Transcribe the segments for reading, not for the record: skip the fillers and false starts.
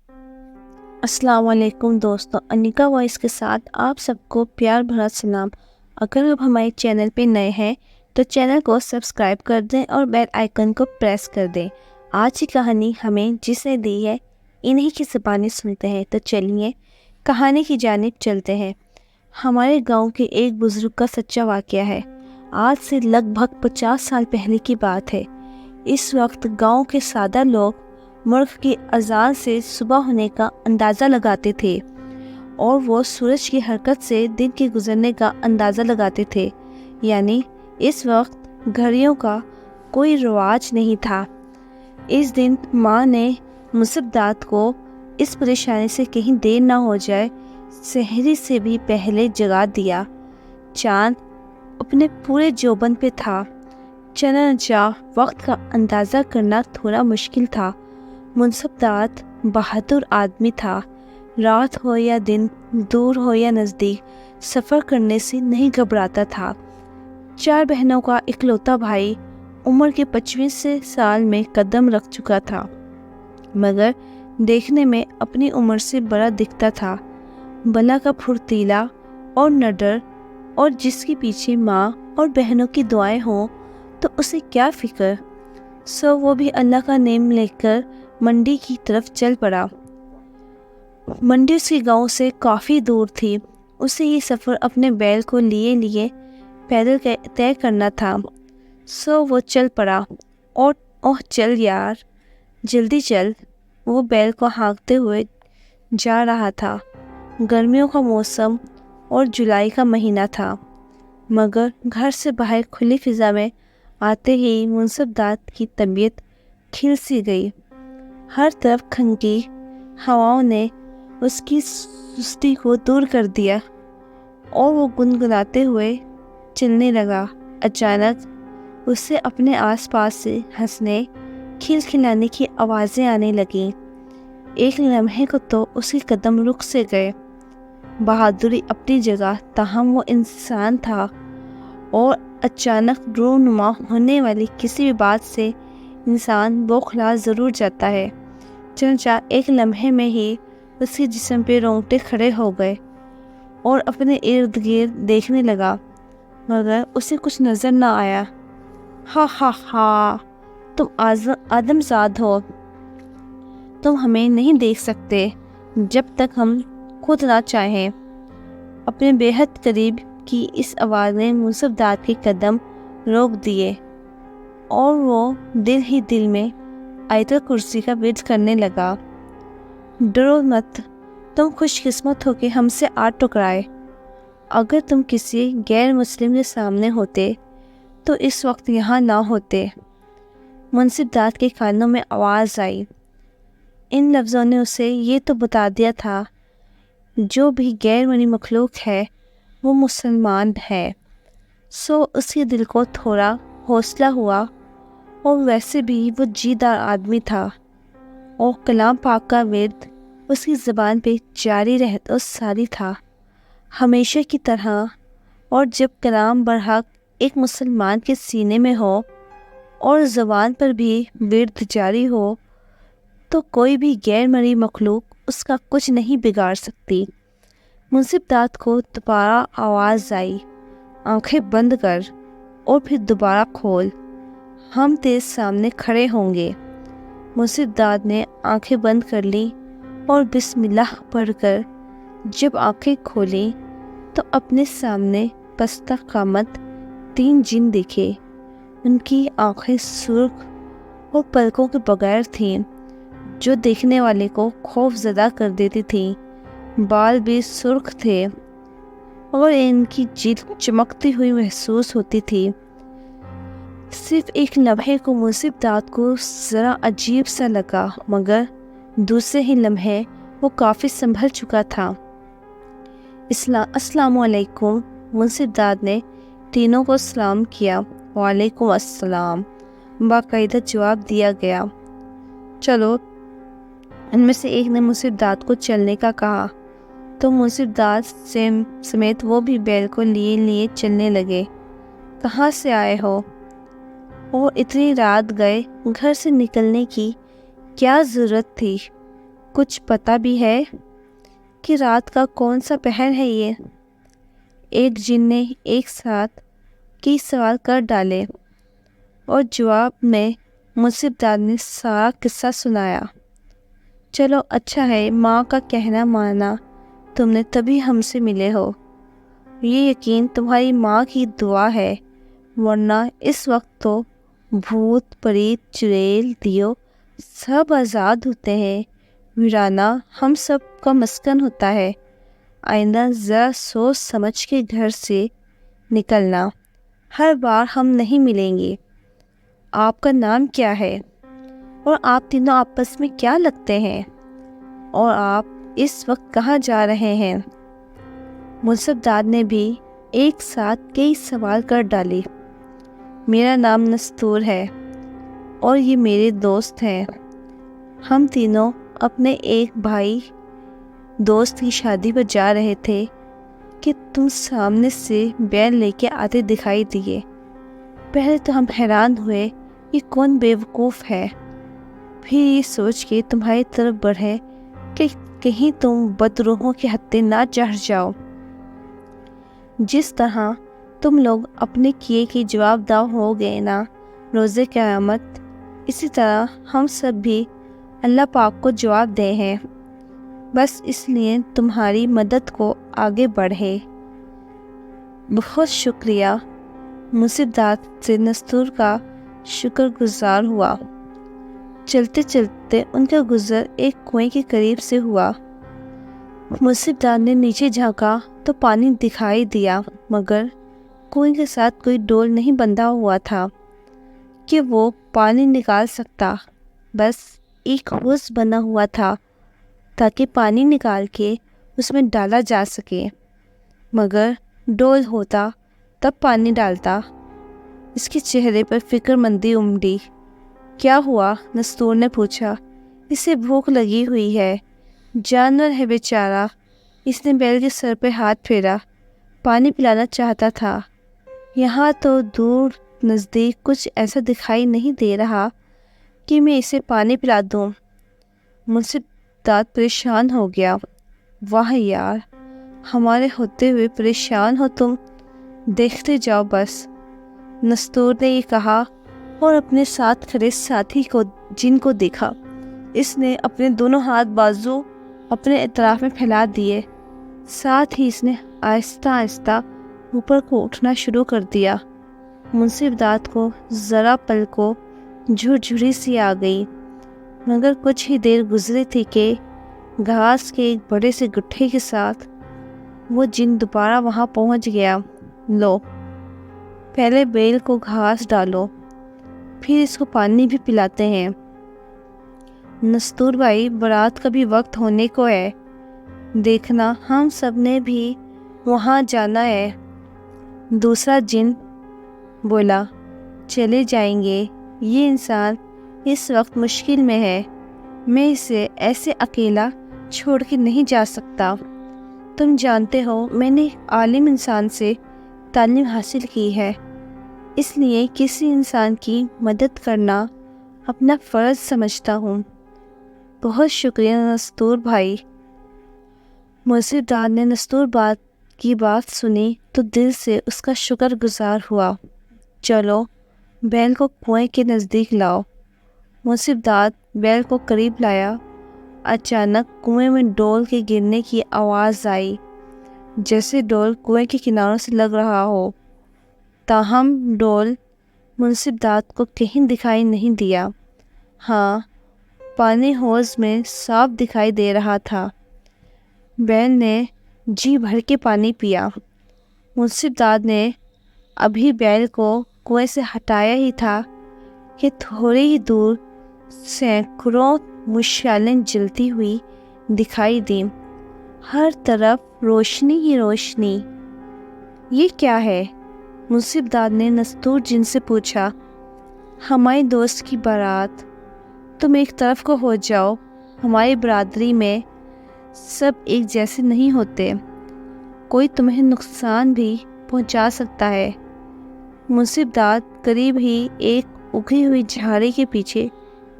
السلام علیکم دوستوں، انیکا وائس کے ساتھ آپ سب کو پیار بھرا سلام۔ اگر آپ ہمارے چینل پہ نئے ہیں تو چینل کو سبسکرائب کر دیں اور بیل آئیکن کو پریس کر دیں۔ آج کی کہانی ہمیں جس نے دی ہے انہی کی زبانی سنتے ہیں، تو چلیے کہانی کی جانب چلتے ہیں۔ ہمارے گاؤں کے ایک بزرگ کا سچا واقعہ ہے۔ آج سے لگ بھگ 50 سال پہلے کی بات ہے۔ اس وقت گاؤں کے سادہ لوگ مرغ کی اذان سے صبح ہونے کا اندازہ لگاتے تھے اور وہ سورج کی حرکت سے دن کے گزرنے کا اندازہ لگاتے تھے، یعنی اس وقت گھڑیوں کا کوئی رواج نہیں تھا۔ اس دن ماں نے مصیبداد کو اس پریشانی سے کہیں دیر نہ ہو جائے سحری سے بھی پہلے جگا دیا۔ چاند اپنے پورے جوبن پہ تھا، چنانچہ وقت کا اندازہ کرنا تھوڑا مشکل تھا۔ مصیبداد بہادر آدمی تھا، رات ہو یا دن، دور ہو یا نزدیک، سفر کرنے سے نہیں گھبراتا تھا۔ 4 بہنوں کا اکلوتا بھائی عمر کے 25 سال میں قدم رکھ چکا تھا، مگر دیکھنے میں اپنی عمر سے بڑا دکھتا تھا۔ بلا کا پھرتیلا اور نڈر، اور جس کے پیچھے ماں اور بہنوں کی دعائیں ہوں تو اسے کیا فکر۔ سو وہ بھی اللہ کا نام لے کر منڈی کی طرف چل پڑا۔ منڈی اس کے گاؤں سے کافی دور تھی۔ اسے یہ سفر اپنے بیل کو لیے پیدل طے کرنا تھا۔ سو وہ چل پڑا۔ اوہ چل یار، جلدی چل۔ وہ بیل کو ہانکتے ہوئے جا رہا تھا۔ گرمیوں کا موسم اور جولائی کا مہینہ تھا، مگر گھر سے باہر کھلی فضا میں آتے ہی مصیبداد کی طبیعت کھل سی گئی۔ ہر طرف کھنکی ہواؤں نے اس کی سستی کو دور کر دیا اور وہ گنگناتے ہوئے چلنے لگا۔ اچانک اسے اپنے آس پاس سے ہنسنے، کھلکھلانے کی آوازیں آنے لگیں۔ ایک لمحے کو تو اس کے قدم رک سے گئے۔ بہادری اپنی جگہ، تاہم وہ انسان تھا اور اچانک رونما ہونے والی کسی بھی بات سے انسان بوکھلا ضرور جاتا ہے۔ چنانچہ ایک لمحے میں ہی اس کے جسم پہ رونگٹے کھڑے ہو گئے اور اپنے ارد گرد دیکھنے لگا، مگر اسے کچھ نظر نہ آیا۔ ہا ہا ہا، تم آدم زاد ہو، تم ہمیں نہیں دیکھ سکتے جب تک ہم خود نہ چاہیں۔ اپنے بے حد قریب کی اس آواز نے مصیبداد کے قدم روک دیے اور وہ دل ہی دل میں آیت الکرسی کا ورد کرنے لگا۔ ڈرو مت، تم خوش قسمت ہو کہ ہم سے آٹھ ٹکرائے۔ اگر تم کسی غیر مسلم کے سامنے ہوتے تو اس وقت یہاں نہ ہوتے۔ مصیبداد کے کانوں میں آواز آئی۔ ان لفظوں نے اسے یہ تو بتا دیا تھا، جو بھی غیر منی مخلوق ہے وہ مسلمان ہے۔ سو اس کے دل کو تھوڑا حوصلہ ہوا، اور ویسے بھی وہ جی دار آدمی تھا اور کلام پاک کا ورد اس کی زبان پہ جاری رہتا ساری تھا، ہمیشہ کی طرح۔ اور جب کلام برحق ایک مسلمان کے سینے میں ہو اور زبان پر بھی ورد جاری ہو تو کوئی بھی غیر مرئی مخلوق اس کا کچھ نہیں بگاڑ سکتی۔ مصیبداد کو دوبارہ آواز آئی، آنکھیں بند کر اور پھر دوبارہ کھول، ہم تیرے سامنے کھڑے ہوں گے۔ مصیبداد نے آنکھیں بند کر لی اور بسم اللہ پڑھ کر جب آنکھیں کھولیں تو اپنے سامنے پستہ قامت 3 جن دکھے۔ ان کی آنکھیں سرخ اور پلکوں کے بغیر تھیں، جو دیکھنے والے کو خوف زدہ کر دیتی تھیں۔ بال بھی سرخ تھے اور ان کی جلد چمکتی ہوئی محسوس ہوتی تھی۔ صرف ایک لمحے کو مصیبداد کو ذرا عجیب سا لگا، مگر دوسرے ہی لمحے وہ کافی سنبھل چکا تھا۔ السلام علیکم، مصیبداد نے تینوں کو سلام کیا۔ وعلیکم السلام، باقاعدہ جواب دیا گیا۔ چلو، ان میں سے ایک نے مصیبداد کو چلنے کا کہا تو مصیبداد سمیت وہ بھی بیل کو لیے چلنے لگے۔ کہاں سے آئے ہو؟ اور اتنی رات گئے، گھر سے نکلنے کی کیا ضرورت تھی؟ کچھ پتہ بھی ہے کہ رات کا کون سا پہر ہے یہ؟ ایک جن نے ایک ساتھ کئی سوال کر ڈالے اور جواب میں منصف داد نے سارا قصہ سنایا۔ چلو اچھا ہے، ماں کا کہنا مانا، تم نے تبھی ہم سے ملے ہو۔ یہ یقین تمہاری ماں کی دعا ہے، ورنہ اس وقت تو بھوت پریت چڑیل دیو سب آزاد ہوتے ہیں، ویرانہ ہم سب کا مسکن ہوتا ہے۔ آئندہ ذرا سوچ سمجھ کے گھر سے نکلنا، ہر بار ہم نہیں ملیں گے۔ آپ کا نام کیا ہے؟ اور آپ تینوں آپس میں کیا لگتے ہیں؟ اور آپ اس وقت کہاں جا رہے ہیں؟ منصف داد نے بھی ایک ساتھ کئی سوال کر ڈالے۔ میرا نام نستور ہے اور یہ میرے دوست ہیں۔ ہم تینوں اپنے ایک بھائی دوست کی شادی پر جا رہے تھے کہ تم سامنے سے بیل لے کے آتے دکھائی دیے۔ پہلے تو ہم حیران ہوئے یہ کون بیوقوف ہے، پھر یہ سوچ کے تمہاری طرف بڑھے کہ کہیں تم بدروحوں کے ہتھے نہ چڑھ جاؤ۔ جس طرح تم لوگ اپنے کیے کے جواب دہ ہو گئے نا روز قیامت، اسی طرح ہم سب بھی اللہ پاک کو جواب دے ہیں۔ بس اس لیے تمہاری مدد کو آگے بڑھے۔ بہت شکریہ۔ منصف داد سے نستور کا شکر گزار ہوا۔ چلتے چلتے ان کا گزر ایک کنویں کے قریب سے ہوا۔ منصف داد نے نیچے جھانکا تو پانی دکھائی دیا، مگر کنویں کے ساتھ کوئی ڈول نہیں بندھا ہوا تھا کہ وہ پانی نکال سکتا۔ بس ایک ہوز بنا ہوا تھا تاکہ پانی نکال کے اس میں ڈالا جا سکے، مگر ڈول ہوتا تب پانی ڈالتا۔ اس کے چہرے پر فکر مندی امڈی۔ کیا ہوا؟ نستور نے پوچھا۔ اسے بھوک لگی ہوئی ہے، جانور ہے بیچارہ۔ اس نے بیل کے سر پہ ہاتھ پھیرا، پانی پلانا چاہتا تھا۔ یہاں تو دور نزدیک کچھ ایسا دکھائی نہیں دے رہا کہ میں اسے پانی پلا دوں۔ منصف داد پریشان ہو گیا۔ واہ یار، ہمارے ہوتے ہوئے پریشان ہو تم، دیکھتے جاؤ بس۔ نستور نے یہ کہا اور اپنے ساتھ کھڑے ساتھی کو جن کو دیکھا۔ اس نے اپنے دونوں ہاتھ بازو اپنے اطراف میں پھیلا دیے، ساتھ ہی اس نے آہستہ آہستہ اوپر کو اٹھنا شروع کر دیا۔ منصف داد کو ذرا پل کو جھرجھری سی آ گئی، مگر کچھ ہی دیر گزری تھی کہ گھاس کے ایک بڑے سے گٹھے کے ساتھ وہ جن دوبارہ وہاں پہنچ گیا۔ لو، پہلے بیل کو گھاس ڈالو، پھر اس کو پانی بھی پلاتے ہیں۔ نستور بھائی، برات کا بھی وقت ہونے کو ہے، دیکھنا ہم سب نے بھی وہاں جانا ہے۔ دوسرا جن بولا۔ چلے جائیں گے، یہ انسان اس وقت مشکل میں ہے، میں اسے ایسے اکیلا چھوڑ کے نہیں جا سکتا۔ تم جانتے ہو میں نے عالم انسان سے تعلیم حاصل کی ہے، اس لیے کسی انسان کی مدد کرنا اپنا فرض سمجھتا ہوں۔ بہت شکریہ نستور بھائی۔ منصف داد نے نستور کی بات سنی تو دل سے اس کا شکر گزار ہوا۔ چلو بیل کو کنویں کے نزدیک لاؤ۔ منصف داد بیل کو قریب لایا۔ اچانک کنویں میں ڈول کے گرنے کی آواز آئی، جیسے ڈول کنویں کے کناروں سے لگ رہا ہو، تاہم ڈول منصف داد کو کہیں دکھائی نہیں دیا۔ ہاں، پانی حوض میں صاف دکھائی دے رہا تھا۔ بیل نے جی بھر کے پانی پیا۔ منصف داد نے ابھی بیل کو کنویں سے ہٹایا ہی تھا کہ تھوڑی ہی دور سینکڑوں مشالیں جلتی ہوئی دکھائی دیں، ہر طرف روشنی ہی روشنی۔ یہ کیا ہے؟ منصف داد نے نستور جن سے پوچھا۔ ہماری دوست کی بارات، تم ایک طرف کو ہو جاؤ، ہماری برادری میں سب ایک جیسے نہیں ہوتے، کوئی تمہیں نقصان بھی پہنچا سکتا ہے۔ منصف داد قریب ہی ایک اگی ہوئی جھاڑی کے پیچھے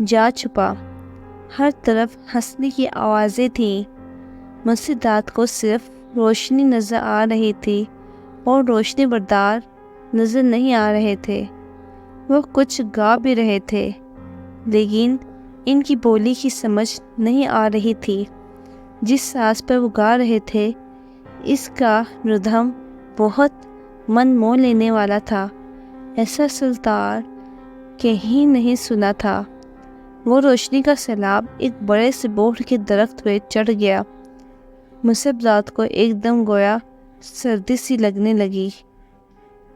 جا چھپا۔ ہر طرف ہنسنے کی آوازیں تھیں۔ منصف داد کو صرف روشنی نظر آ رہی تھی اور روشنی بردار نظر نہیں آ رہے تھے۔ وہ کچھ گا بھی رہے تھے لیکن ان کی بولی کی سمجھ نہیں آ رہی تھی۔ جس ساز پر وہ گا رہے تھے اس کا ردھم بہت من مو لینے والا تھا، ایسا سلطان کہیں نہیں سنا تھا۔ وہ روشنی کا سیلاب ایک بڑے سے بوڑھ کے درخت پہ چڑھ گیا۔ منصف داد کو ایک دم گویا سردی سی لگنے لگی۔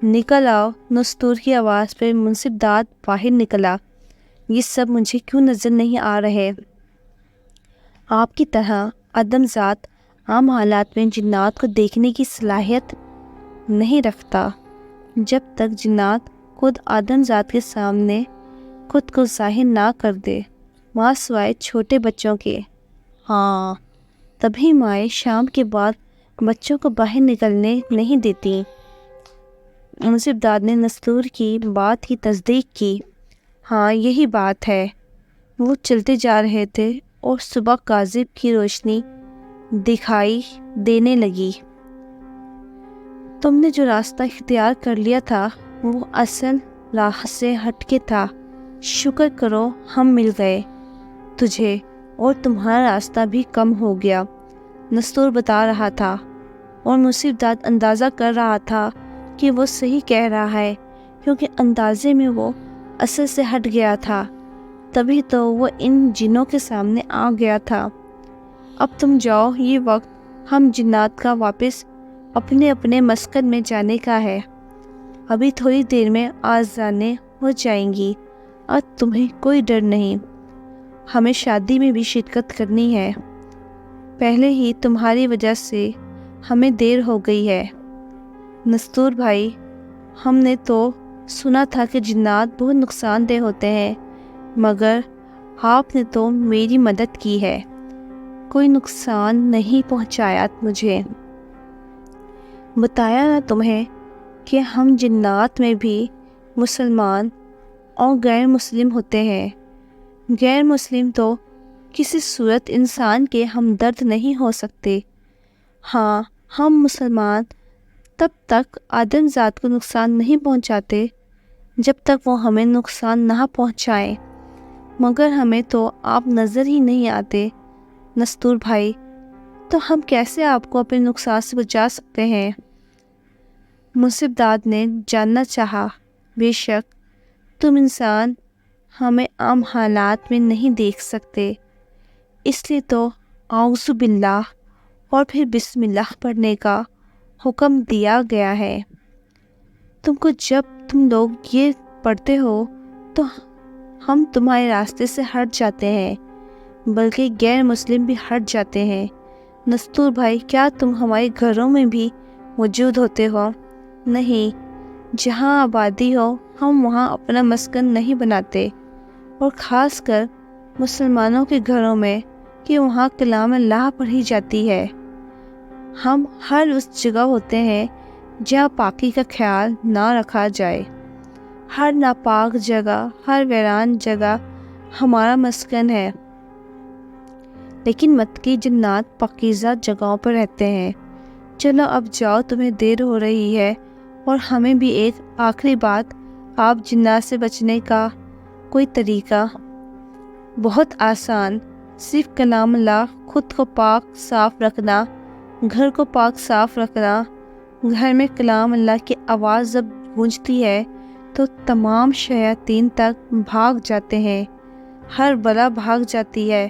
نکل آؤ، نستور کی آواز پہ منصف داد باہر نکلا۔ یہ سب مجھے کیوں نظر نہیں آ رہے؟ آپ کی طرح آدم ذات عام حالات میں جنات کو دیکھنے کی صلاحیت نہیں رکھتا۔ جب تک جنات خود آدم ذات کے سامنے خود کو ظاہر نہ کر دے، ماں سوائے چھوٹے بچوں کے۔ ہاں، تبھی مائیں شام کے بعد بچوں کو باہر نکلنے نہیں دیتی۔ منصف داد نے نستور کی بات کی تصدیق کی۔ ہاں، یہی بات ہے۔ وہ چلتے جا رہے تھے اور صبح کاذب کی روشنی دکھائی دینے لگی۔ تم نے جو راستہ اختیار کر لیا تھا وہ اصل راہ سے ہٹ کے تھا۔ شکر کرو ہم مل گئے، تجھے اور تمہارا راستہ بھی کم ہو گیا، نستور بتا رہا تھا، اور منصف داد اندازہ کر رہا تھا کہ وہ صحیح کہہ رہا ہے، کیونکہ اندازے میں وہ اصل سے ہٹ گیا تھا، تبھی تو وہ ان جنوں کے سامنے آ گیا تھا۔ اب تم جاؤ، یہ وقت ہم جنات کا واپس اپنے اپنے مسکن میں جانے کا ہے۔ ابھی تھوڑی دیر میں آذانیں ہو جائیں گی اور تمہیں کوئی ڈر نہیں۔ ہمیں شادی میں بھی شرکت کرنی ہے، پہلے ہی تمہاری وجہ سے ہمیں دیر ہو گئی ہے۔ نستور بھائی، ہم نے تو سنا تھا کہ جنات بہت نقصان دہ ہوتے ہیں، مگر آپ نے تو میری مدد کی ہے، کوئی نقصان نہیں پہنچایا مجھے۔ بتایا نہ تمہیں کہ ہم جنات میں بھی مسلمان اور غیر مسلم ہوتے ہیں۔ غیر مسلم تو کسی صورت انسان کے ہمدرد نہیں ہو سکتے۔ ہاں، ہم مسلمان تب تک آدم ذات کو نقصان نہیں پہنچاتے جب تک وہ ہمیں نقصان نہ پہنچائیں، مگر ہمیں تو آپ نظر ہی نہیں آتے نستور بھائی، تو ہم کیسے آپ کو اپنے نقصان سے بچا سکتے ہیں؟ منصف داد نے جاننا چاہا۔ بے شک تم انسان ہمیں عام حالات میں نہیں دیکھ سکتے، اس لیے تو اعوذ باللہ اور پھر بسم اللہ پڑھنے کا حکم دیا گیا ہے۔ تم کو جب تم لوگ یہ پڑھتے ہو تو ہم تمہارے راستے سے ہٹ جاتے ہیں، بلکہ غیر مسلم بھی ہٹ جاتے ہیں۔ نستور بھائی، کیا تم ہمارے گھروں میں بھی موجود ہوتے ہو؟ نہیں، جہاں آبادی ہو ہم وہاں اپنا مسکن نہیں بناتے، اور خاص کر مسلمانوں کے گھروں میں کہ وہاں کلام اللہ پڑھی جاتی ہے۔ ہم ہر اس جگہ ہوتے ہیں جہاں پاکی کا خیال نہ رکھا جائے۔ ہر ناپاک جگہ، ہر ویران جگہ ہمارا مسکن ہے، لیکن متقی جنات پاکیزہ جگہوں پر رہتے ہیں۔ چلو اب جاؤ، تمہیں دیر ہو رہی ہے، اور ہمیں بھی ایک آخری بات، آپ جنات سے بچنے کا کوئی طریقہ؟ بہت آسان، صرف کلام اللہ، خود کو پاک صاف رکھنا، گھر کو پاک صاف رکھنا۔ گھر میں کلام اللہ کی آواز جب گونجتی ہے تو تمام شیاطین تک بھاگ جاتے ہیں، ہر بلا بھاگ جاتی ہے۔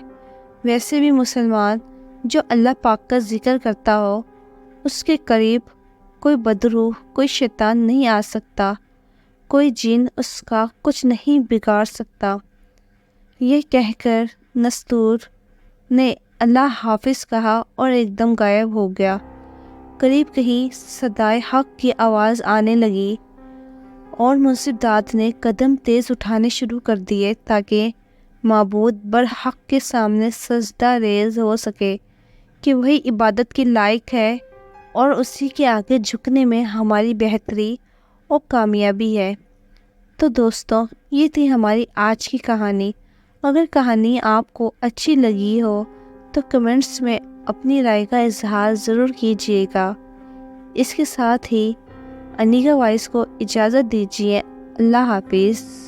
ویسے بھی مسلمان جو اللہ پاک کا ذکر کرتا ہو اس کے قریب کوئی بدروح، کوئی شیطان نہیں آ سکتا، کوئی جن اس کا کچھ نہیں بگاڑ سکتا۔ یہ کہہ کر نستور نے اللہ حافظ کہا اور ایک دم غائب ہو گیا۔ قریب کہیں صدائے حق کی آواز آنے لگی اور منصف داد نے قدم تیز اٹھانے شروع کر دیے تاکہ معبود برحق کے سامنے سجدہ ریز ہو سکے کہ وہی عبادت کے لائق ہے، اور اسی کے آگے جھکنے میں ہماری بہتری اور کامیابی ہے۔ تو دوستو، یہ تھی ہماری آج کی کہانی۔ اگر کہانی آپ کو اچھی لگی ہو تو کمنٹس میں اپنی رائے کا اظہار ضرور کیجیے گا۔ اس کے ساتھ ہی انیکا وائس کو اجازت دیجیے۔ اللہ حافظ۔